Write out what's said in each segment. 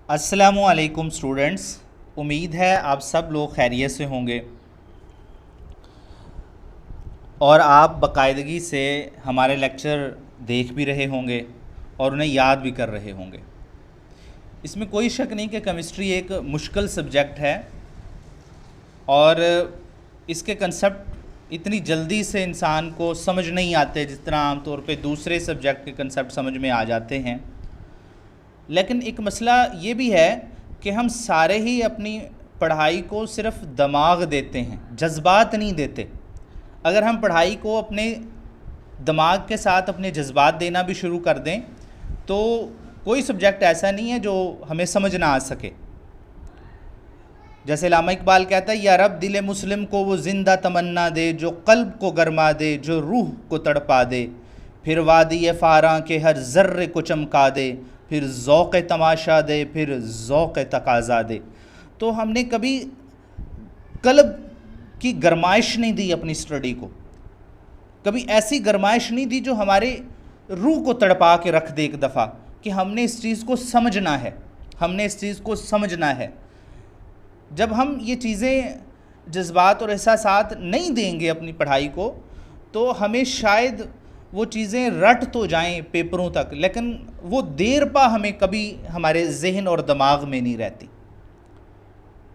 अस्सलामुअलैकुम स्टूडेंट्स। उम्मीद है आप सब लोग खैरियत से होंगे और आप बाकायदगी से हमारे लेक्चर देख भी रहे होंगे और उन्हें याद भी कर रहे होंगे। इसमें कोई शक नहीं कि केमिस्ट्री एक मुश्किल सब्जेक्ट है और इसके कंसेप्ट इतनी जल्दी से इंसान को समझ नहीं आते जितना आमतौर पे दूसरे सब्जेक्ट के कंसेप्ट समझ में आ जाते हैं। लेकिन एक मसला ये भी है कि हम सारे ही अपनी पढ़ाई को सिर्फ दिमाग देते हैं, जज्बात नहीं देते। अगर हम पढ़ाई को अपने दिमाग के साथ अपने जज्बात देना भी शुरू कर दें तो कोई सब्जेक्ट ऐसा नहीं है जो हमें समझ ना आ सके। जैसे अल्लामा इकबाल कहता है, या रब दिल मुस्लिम को वो ज़िंदा तमन्ना दे जो क़ल्ब को गरमा दे, जो रूह को तड़पा दे, फिर वादी फ़ारां के हर ज़र्रे को चमका दे, फिर ज़ौक़ तमाशा दे, फिर ज़ौक़ तकाज़ा दे। तो हमने कभी क़ल्ब की गरमाइश नहीं दी अपनी स्टडी को, कभी ऐसी गरमाइश नहीं दी जो हमारे रूह को तड़पा के रख दे एक दफ़ा कि हमने इस चीज़ को समझना है, हमने इस चीज़ को समझना है। जब हम ये चीज़ें जज्बात और एहसासात नहीं देंगे अपनी पढ़ाई को तो हमें शायद वो चीज़ें रट तो जाएं पेपरों तक, लेकिन वो देर पा हमें कभी हमारे जहन और दिमाग में नहीं रहती।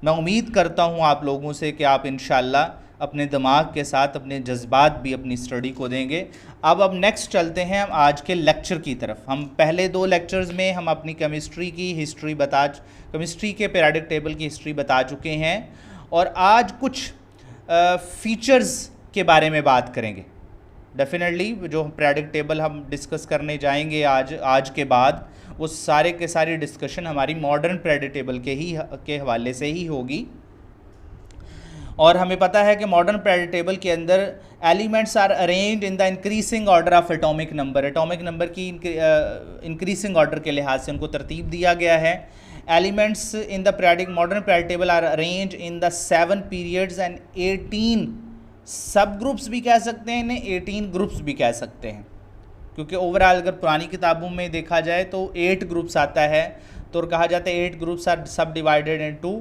मैं उम्मीद करता हूँ आप लोगों से कि आप इंशाअल्लाह अपने दिमाग के साथ अपने जज्बात भी अपनी स्टडी को देंगे। अब नेक्स्ट चलते हैं हम आज के लेक्चर की तरफ। हम पहले दो लेक्चर्स में हम अपनी केमिस्ट्री की हिस्ट्री केमिस्ट्री के पीरियोडिक टेबल की हिस्ट्री बता चुके हैं और आज कुछ फीचर्स के बारे में बात करेंगे। डेफिनेटली जो पीरियोडिक टेबल हम डिस्कस करने जाएंगे आज के बाद, वो सारे के सारी डिस्कशन हमारी मॉडर्न पीरियोडिक टेबल के हवाले से ही होगी। और हमें पता है कि मॉडर्न पीरियोडिक टेबल के अंदर elements are arranged in the increasing order of atomic number की इंक्रीजिंग ऑर्डर के लिहाज से उनको तरतीब दिया गया है। Elements in the modern periodic table are arranged in the 7 periods and 18 sub groups भी कह सकते हैं, इन्हें 18 ग्रुप्स भी कह सकते हैं, क्योंकि ओवरऑल अगर पुरानी किताबों में देखा जाए तो 8 ग्रुप्स आता है, तो कहा जाता है 8 ग्रुप्स आर सब डिवाइडेड इनटू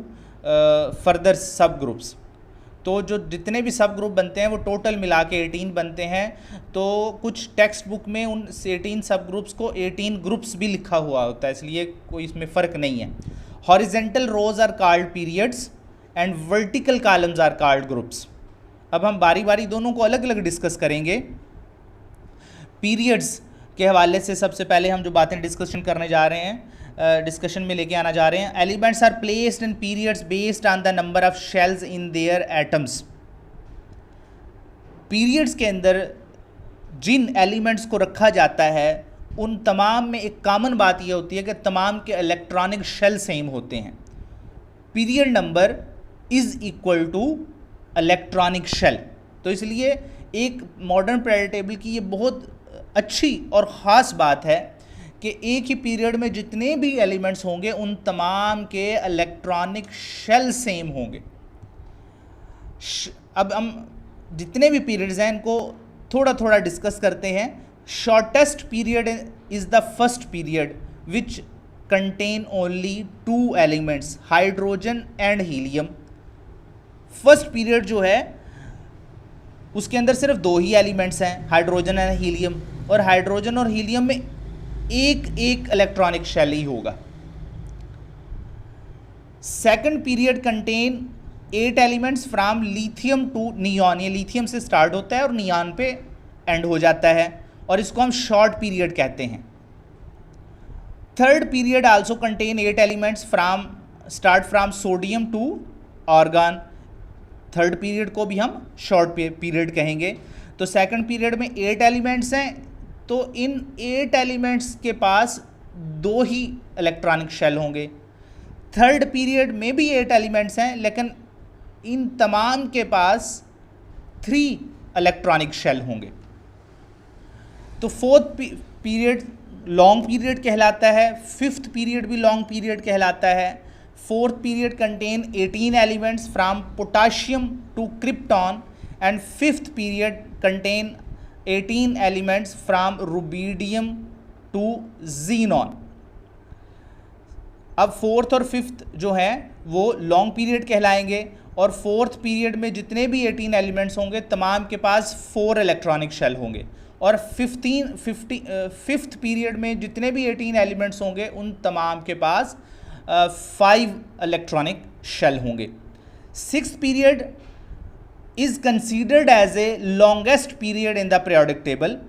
फर्दर सब ग्रुप्स। तो जो जितने भी सब ग्रुप बनते हैं वो टोटल मिला के 18 बनते हैं। तो कुछ टेक्स्ट बुक में उन 18 सब ग्रुप्स को 18 ग्रुप्स भी लिखा हुआ होता है, इसलिए कोई इसमें फ़र्क नहीं है। Horizontal rows are called periods and vertical columns are called groups. अब हम बारी बारी दोनों को अलग अलग डिस्कस करेंगे। पीरियड्स के हवाले से सबसे पहले हम जो बातें डिस्कशन करने जा रहे हैं, डिस्कशन में लेके आना जा रहे हैं, elements are placed in periods based on the number of shells in their atoms. Periods के अंदर जिन एलिमेंट्स को रखा जाता है उन तमाम में एक कॉमन बात यह होती है कि तमाम के इलेक्ट्रॉनिक शेल सेम होते हैं। Period number is equal to electronic shell. तो इसलिए एक मॉडर्न पीरियोडिक टेबल की ये बहुत अच्छी और ख़ास बात है कि एक ही पीरियड में जितने भी एलिमेंट्स होंगे उन तमाम के इलेक्ट्रॉनिक शेल सेम होंगे। अब हम जितने भी पीरियड्स हैं इनको थोड़ा थोड़ा डिस्कस करते हैं। Shortest period is the first period which contain only 2 elements, hydrogen and helium. First period जो है उसके अंदर सिर्फ 2 ही एलिमेंट्स हैं, हाइड्रोजन एंड हीलियम, और हाइड्रोजन और हीलियम में एक इलेक्ट्रॉनिक शेल ही होगा। Second period contain 8 elements from lithium to neon. ये लिथियम से स्टार्ट होता है और नियॉन पे एंड हो जाता है, और इसको हम शॉर्ट पीरियड कहते हैं। Third period also contain 8 elements start from sodium to argon. Third period को भी हम शॉर्ट पीरियड कहेंगे। तो सेकंड पीरियड में 8 एलिमेंट्स हैं, तो इन 8 एलिमेंट्स के पास 2 ही इलेक्ट्रॉनिक शेल होंगे। थर्ड पीरियड में भी 8 एलिमेंट्स हैं, लेकिन इन तमाम के पास 3 इलेक्ट्रॉनिक शेल होंगे। तो फोर्थ पीरियड लॉन्ग पीरियड कहलाता है, फिफ्थ पीरियड भी लॉन्ग पीरियड कहलाता है। Fourth period contain 18 elements from potassium to krypton, and fifth period contain 18 elements from rubidium to xenon। अब फोर्थ और फिफ्थ जो है वो लॉन्ग पीरियड कहलाएंगे, और फोर्थ पीरियड में जितने भी 18 एलिमेंट्स होंगे तमाम के पास 4 इलेक्ट्रॉनिक शेल होंगे, और फिफ्थ पीरियड में जितने भी 18 एलिमेंट्स होंगे उन तमाम के पास 5 इलेक्ट्रॉनिक शेल होंगे। Sixth period is considered as a longest period in the periodic table.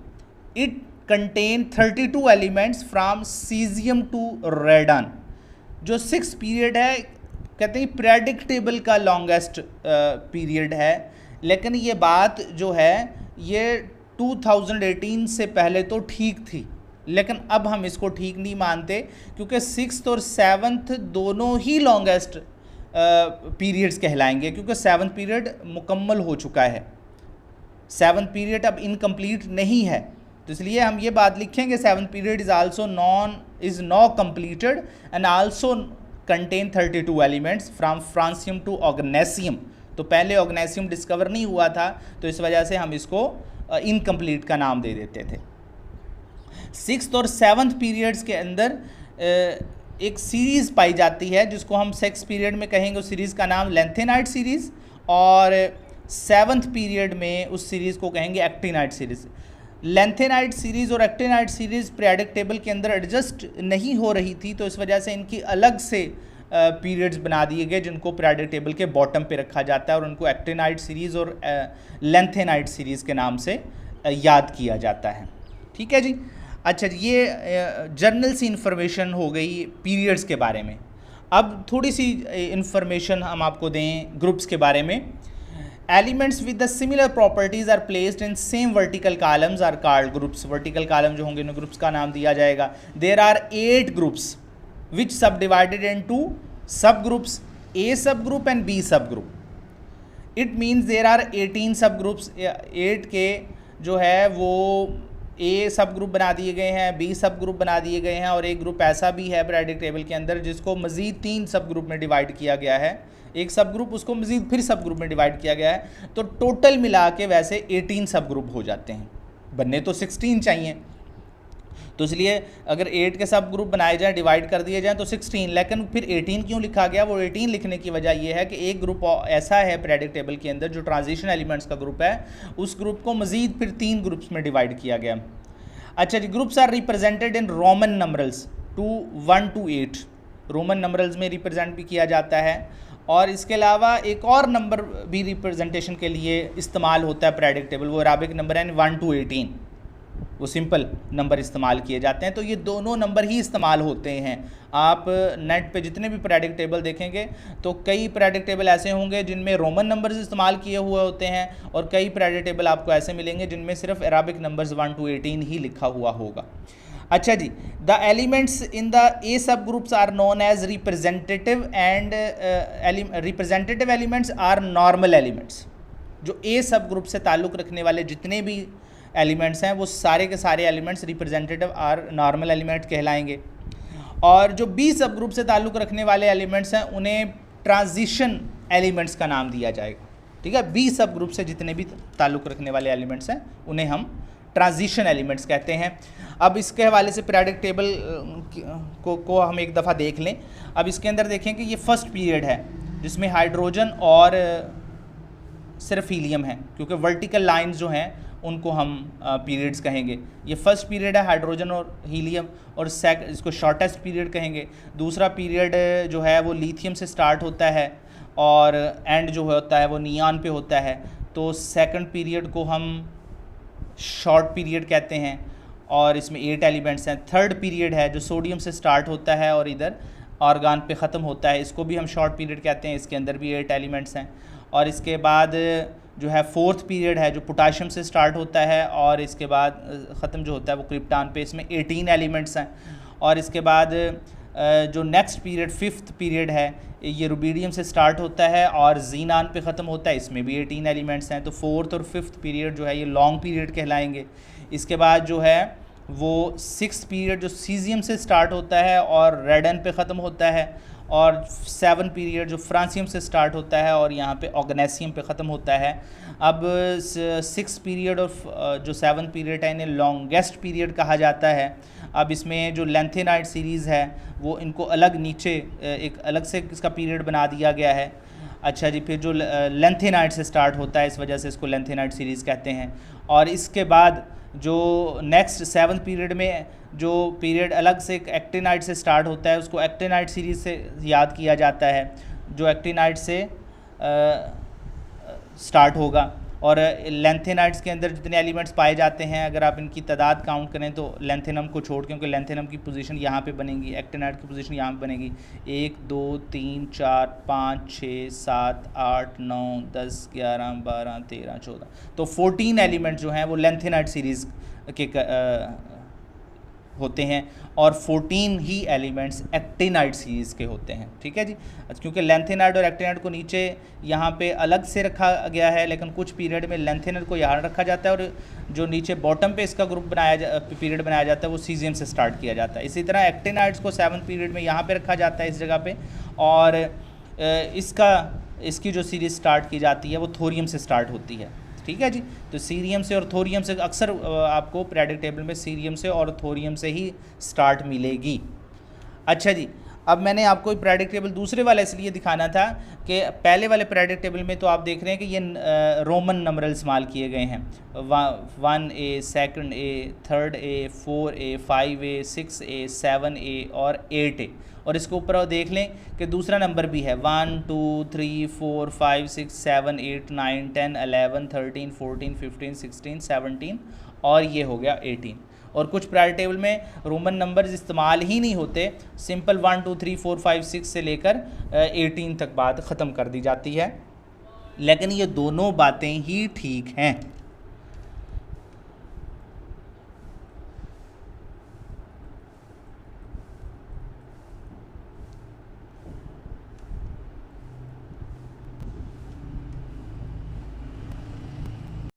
It contains 32 elements from cesium to radon. जो सिक्स पीरियड है कहते हैं periodic table का लॉन्गेस्ट पीरियड है, लेकिन ये बात जो है ये 2018 से पहले तो ठीक थी, लेकिन अब हम इसको ठीक नहीं मानते क्योंकि सिक्स्थ और सेवन्थ दोनों ही लॉन्गेस्ट पीरियड्स कहलाएंगे, क्योंकि सेवन्थ पीरियड मुकम्मल हो चुका है, सेवन्थ पीरियड अब इनकम्प्लीट नहीं है। तो इसलिए हम ये बात लिखेंगे seventh period is now completed and also contain 32 elements from francium to oganesson. तो पहले ऑर्गेनेसियम डिस्कवर नहीं हुआ था, तो इस वजह से हम इसको इनकम्प्लीट का नाम दे देते थे। सिक्स्थ और सेवन्थ पीरियड्स के अंदर एक सीरीज़ पाई जाती है जिसको हम सिक्स पीरियड में कहेंगे, उस सीरीज़ का नाम लेंथेनाइट सीरीज़, और सेवन्थ पीरियड में उस सीरीज़ को कहेंगे एक्टिनाइट सीरीज़। लेंथेनाइट सीरीज़ और एक्टिनाइट सीरीज़ पीरियडिक टेबल के अंदर एडजस्ट नहीं हो रही थी, तो इस वजह से इनकी अलग से पीरियड्स बना दिए गए जिनको पीरियडिक टेबल के बॉटम पे रखा जाता है, और उनको एक्टिनाइट सीरीज़ और लेंथेनाइट सीरीज़ के नाम से याद किया जाता है। ठीक है जी। अच्छा, ये जर्नल सी इन्फॉर्मेशन हो गई पीरियड्स के बारे में। अब थोड़ी सी इन्फॉर्मेशन हम आपको दें ग्रुप्स के बारे में। Elements with the similar properties are placed in same vertical columns are called groups. Vertical column जो होंगे उन्हें ग्रुप्स का नाम दिया जाएगा। देयर आर 8 ग्रुप्स विच सब डिवाइडेड इन 2 सब groups, A sub group and B sub group. It means there are 18 sub groups. 8 के जो है वो ए सब ग्रुप बना दिए गए हैं, बी सब ग्रुप बना दिए गए हैं, और एक ग्रुप ऐसा भी है पीरियडिक टेबल के अंदर जिसको मज़ीद 3 सब ग्रुप में डिवाइड किया गया है। एक सब ग्रुप उसको मज़ीद फिर सब ग्रुप में डिवाइड किया गया है, तो टोटल मिला के वैसे 18 सब ग्रुप हो जाते हैं। बनने तो 16 चाहिए, तो इसलिए अगर 8 के सब ग्रुप बनाए जाएँ, डिवाइड कर दिए जाएँ तो 16, लेकिन फिर 18 क्यों लिखा गया? वो 18 लिखने की वजह ये है कि एक ग्रुप ऐसा है पीरियडिक टेबल के अंदर जो ट्रांजिशन एलिमेंट्स का ग्रुप है, उस ग्रुप को मज़ीद फिर 3 ग्रुप्स में डिवाइड किया गया। अच्छा जी, groups are represented in Roman numerals 1 to 8। Roman numerals में रिप्रेजेंट भी किया जाता है, और इसके अलावा एक और नंबर भी रिप्रेजेंटेशन के लिए इस्तेमाल होता है पीरियडिक टेबल, वो अराबिक नंबर है 1 to 18। वो सिंपल नंबर इस्तेमाल किए जाते हैं, तो ये दोनों नंबर ही इस्तेमाल होते हैं। आप नेट पे जितने भी पीरियडिक टेबल देखेंगे तो कई पीरियडिक टेबल ऐसे होंगे जिनमें रोमन नंबर्स इस्तेमाल किए हुए होते हैं, और कई पीरियडिक टेबल आपको ऐसे मिलेंगे जिनमें सिर्फ अराबिक नंबर्स 1 to 18 ही लिखा हुआ होगा। अच्छा जी, the elements in the A sub groups are known as representative and representative elements are normal elements. जो ए सब ग्रुप से ताल्लुक़ रखने वाले जितने भी एलिमेंट्स हैं वो सारे के सारे elements representative are normal element कहलाएंगे, और जो बी सब ग्रुप से ताल्लुक़ रखने वाले एलिमेंट्स हैं उन्हें ट्रांजिशन एलिमेंट्स का नाम दिया जाएगा। ठीक है, बी सब ग्रुप से जितने भी ताल्लुक़ रखने वाले एलिमेंट्स हैं उन्हें हम ट्रांजिशन एलिमेंट्स कहते हैं। अब इसके हवाले से पीरियडिक टेबल को हम एक दफ़ा देख लें। अब इसके अंदर देखें कि ये फर्स्ट पीरियड है जिसमें हाइड्रोजन और सिर्फ हीलियम है, क्योंकि वर्टिकल लाइंस जो हैं उनको हम पीरियड्स कहेंगे। ये फर्स्ट पीरियड है हाइड्रोजन और हीलियम, और इसको शॉर्टेस्ट पीरियड कहेंगे। दूसरा पीरियड जो है वो लिथियम से स्टार्ट होता है और एंड जो होता है वो नियॉन पे होता है, तो सेकंड पीरियड को हम शॉर्ट पीरियड कहते हैं, और इसमें 8 एलिमेंट्स हैं। थर्ड पीरियड है जो सोडियम से स्टार्ट होता है और इधर ऑर्गान पे ख़त्म होता है, इसको भी हम शॉर्ट पीरियड कहते हैं। इसके अंदर भी 8 एलिमेंट्स हैं। और इसके बाद जो है फोर्थ पीरियड है जो पोटाशियम से स्टार्ट होता है और इसके बाद ख़त्म जो होता है वो क्रिप्टॉन पे, इसमें 18 एलिमेंट्स हैं। और इसके बाद जो नेक्स्ट पीरियड फिफ्थ पीरियड है ये रुबीडियम से स्टार्ट होता है और जीनान पे ख़त्म होता है, इसमें भी 18 एलिमेंट्स हैं। तो फोर्थ और फिफ्थ पीरियड जो है ये लॉन्ग पीरियड कहलाएंगे। इसके बाद जो है वो 6 पीरियड जो सीजियम से स्टार्ट होता है और रेडन पे ख़त्म होता है, और 7 पीरियड जो फ्रांसियम से स्टार्ट होता है और यहाँ पे ऑर्गेनेसियम पे ख़त्म होता है। अब 6 पीरियड और जो 7 पीरियड है इन्हें लॉन्गेस्ट पीरियड कहा जाता है। अब इसमें जो लेंथेनाइड सीरीज़ है वो इनको अलग नीचे एक अलग से इसका पीरियड बना दिया गया है। अच्छा जी, फिर जो लेंथेनाइड से स्टार्ट होता है इस वजह से इसको लेंथेनाइड सीरीज़ कहते हैं। और इसके बाद जो नेक्स्ट 7 पीरियड में जो पीरियड अलग से एक्टिनाइड से स्टार्ट होता है उसको एक्टिनाइड सीरीज़ से याद किया जाता है, जो एक्टिनाइड से स्टार्ट होगा। और लेंथेनाइड्स के अंदर जितने एलिमेंट्स पाए जाते हैं अगर आप इनकी तादाद काउंट करें तो लेंथेनम को छोड़, क्योंकि लेंथेनम की पोजीशन यहाँ पे बनेगी, एक्टिनाइड की पोजीशन यहाँ पे बनेगी 1 2 3 4 5 6 7 8 9 10 11 12 13 14, तो 14 एलिमेंट जो हैं वो लेंथेनाइड सीरीज़ के होते हैं और 14 ही एलिमेंट्स एक्टिनाइड सीरीज़ के होते हैं। ठीक है जी, क्योंकि लेंथेनाइड और एक्टिनाइड को नीचे यहाँ पे अलग से रखा गया है, लेकिन कुछ पीरियड में लेंथेनाइड को यहाँ रखा जाता है और जो नीचे बॉटम पे इसका ग्रुप पीरियड बनाया जाता है वो सीजियम से स्टार्ट किया जाता है। इसी तरह एक्टिनाइड्स को 7 पीरियड में यहाँ पर रखा जाता है इस जगह पर, और इसकी जो सीरीज़ स्टार्ट की जाती है वो थोरियम से स्टार्ट होती है। ठीक है जी, तो सीरियम से और थोरियम से अक्सर आपको पीरियोडिक टेबल में सीरियम से और थोरियम से ही स्टार्ट मिलेगी। अच्छा जी, अब मैंने आपको पीरियोडिक टेबल दूसरे वाला इसलिए दिखाना था कि पहले वाले पीरियोडिक टेबल में तो आप देख रहे हैं कि ये रोमन नंबरल इस्तेमाल किए गए हैं, 1A, 2A, 3A, 4A, 5A, 6A, 7A और 8A। और इसके ऊपर देख लें कि दूसरा नंबर भी है 1 2 3 4 5 6 7 8 9 10 11 13 14 15 16 17 और ये हो गया 18। और कुछ पीरियोडिक टेबल में रोमन नंबर्स इस्तेमाल ही नहीं होते, सिंपल 1 2 3 4 5 6 से लेकर 18 तक बात ख़त्म कर दी जाती है। लेकिन ये दोनों बातें ही ठीक हैं।